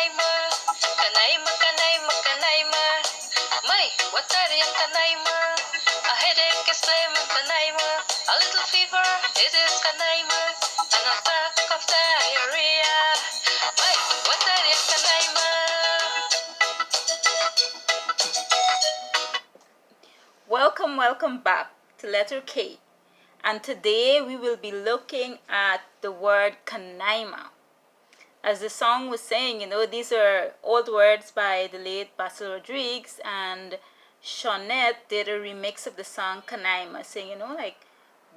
Kanaima, Kanaima, Kanaima, Kanaima. My, what are you, Kanaima? A headache is same Kanaima. A little fever, it is Kanaima. An attack of diarrhea. My, what are you, Kanaima? Welcome back to letter K. And today we will be looking at the word Kanaima. As the song was saying, these are old words by the late Basil Rodriguez, and Shawnette did a remix of the song Kanaima, saying,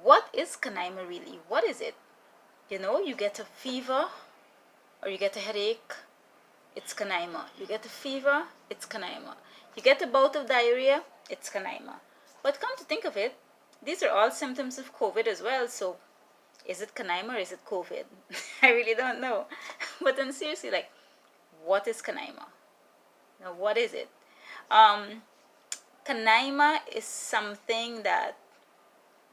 what is Kanaima really? What is it? You get a fever or you get a headache, it's Kanaima. You get a fever, it's Kanaima. You get a bout of diarrhea, it's Kanaima. But come to think of it, these are all symptoms of COVID as well, so is it Kanaima or is it COVID? I really don't know. But then seriously, what is Kanaima? Now, what is it? Kanaima is something that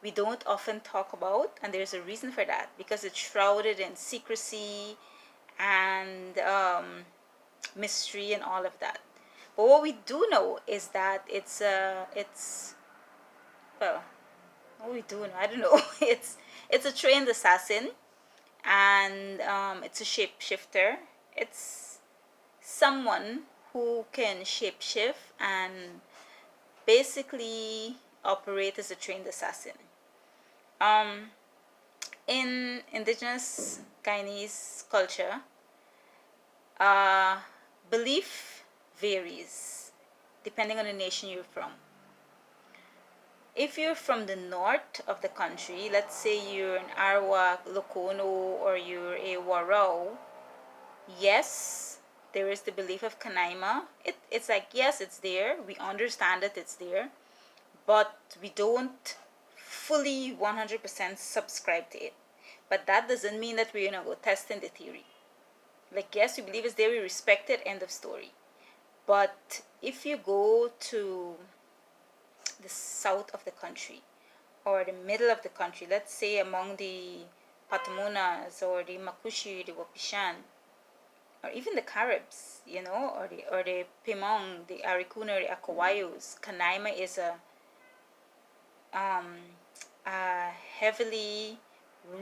we don't often talk about, and there's a reason for that, because it's shrouded in secrecy and mystery and all of that. But what we do know is that what we do know, I don't know. It's a trained assassin, and it's a shapeshifter. It's someone who can shapeshift and basically operate as a trained assassin. In indigenous Guyanese culture, belief varies depending on the nation you're from. If you're from the north of the country, let's say you're an Arawak, Lokono, or you're a Warao, yes, there is the belief of Kanaima. It's like, yes, it's there. We understand that it's there, but we don't fully 100% subscribe to it. But that doesn't mean that we're going to go testing the theory. Yes, we believe it's there, we respect it, end of story. But if you go to the south of the country or the middle of the country, let's say among the Patamunas or the Makushi, the Wapishan, or even the Caribs, or the Pemong, the Arikuna, the Akawayos, Kanaima is a heavily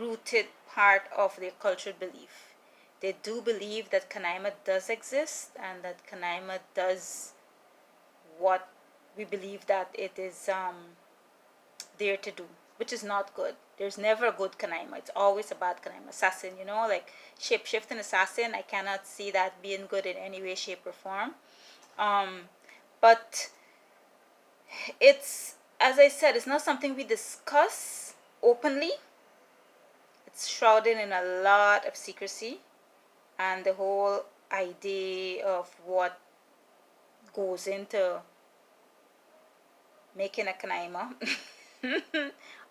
rooted part of their cultural belief. They do believe that Kanaima does exist and that Kanaima does what we believe that it is there to do, which is not good. There's never a good Kanaima. It's always a bad Kanaima. Assassin, shape-shifting assassin, I cannot see that being good in any way, shape, or form. But it's, as I said, it's not something we discuss openly. It's shrouded in a lot of secrecy, and the whole idea of what goes into making a Kanaima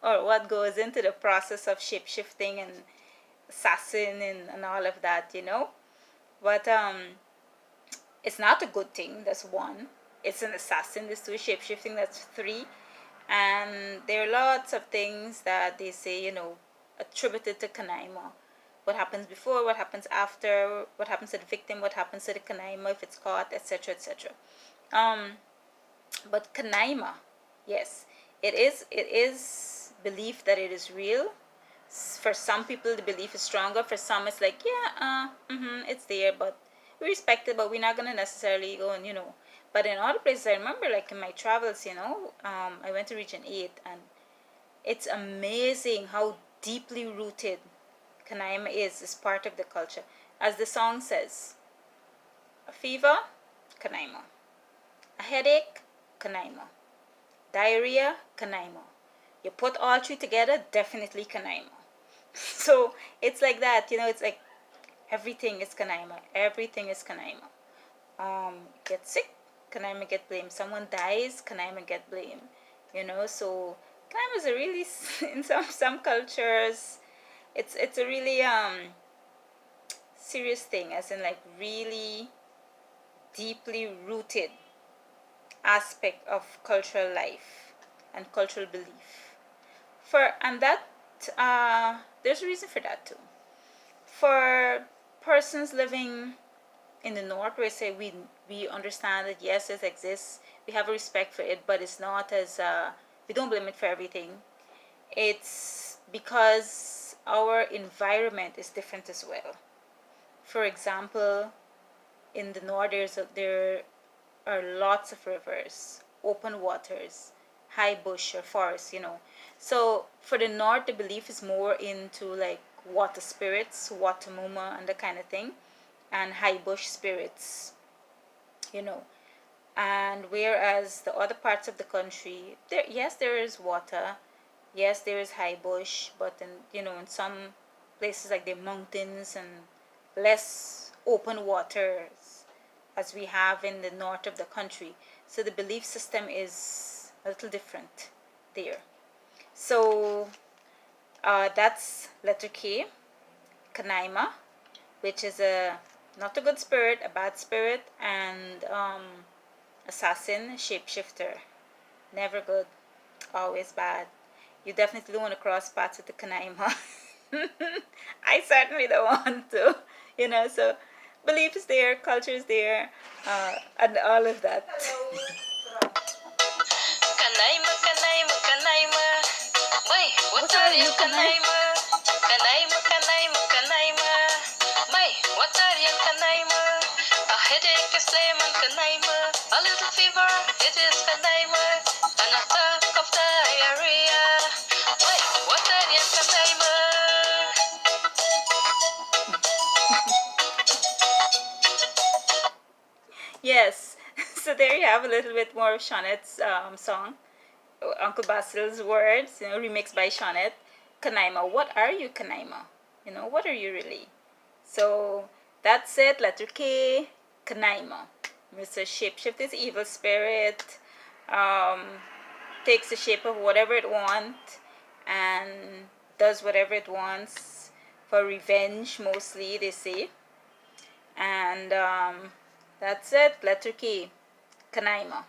or what goes into the process of shape-shifting and assassin and all of that, But it's not a good thing, that's one. It's an assassin, there's two. Shape-shifting, that's three. And there are lots of things that they say, attributed to Kanaima. What happens before, what happens after, what happens to the victim, what happens to the Kanaima if it's caught, etc., etc. But Kanaima, yes, it is belief that it is real. For some people, the belief is stronger. For some, it's like, it's there, but we respect it, but we're not going to necessarily go and, But in other places, I remember, in my travels, I went to Region 8, and it's amazing how deeply rooted Kanaima is part of the culture. As the song says, a fever, Kanaima. A headache, Kanaima. Diarrhea, Kanaima. You put all three together, definitely Kanaima. So it's like that, it's like everything is Kanaima. Everything is Kanaima. Get sick, Kanaima get blamed. Someone dies, Kanaima get blamed. So Kanaima is a really, in some cultures, it's a really serious thing, as in really deeply rooted aspect of cultural life and cultural belief. There's a reason for that too. For persons living in the north, we say we understand that yes, it exists. We have a respect for it, but it's not as we don't blame it for everything. It's because our environment is different as well. For example, in the north, there are lots of rivers, open waters, high bush or forest, So for the north, the belief is more into like water spirits, water muma, and that kind of thing, and high bush spirits, you know. And whereas the other parts of the country, there is water, yes, there is high bush, but in some places like the mountains and less open waters as we have in the north of the country. So the belief system is a little different there. So that's letter K, Kanaima, which is not a good spirit, a bad spirit, and assassin, shapeshifter. Never good, always bad. You definitely don't want to cross paths with the Kanaima. I certainly don't want to, so belief is there, culture is there, and all of that. Kanaima, Kanaima, Kanaima. May, what are you, Kanaima? Kanaima, Kanaima, Kanaima. May, what are you, Kanaima? A headache is lemon, Kanaima. A little fever, it is Kanaima. An attack of diarrhea. May, what are you, Kanaima? Yes, so there you have a little bit more of Shonet's song, Uncle Basil's words, remixed by Shonet. Kanaima, what are you, Kanaima? What are you really? So that's it, letter K, Kanaima. Mr. Shapeshift is evil spirit, takes the shape of whatever it wants and does whatever it wants for revenge, mostly, they say. And that's it, letter K, Kanaima.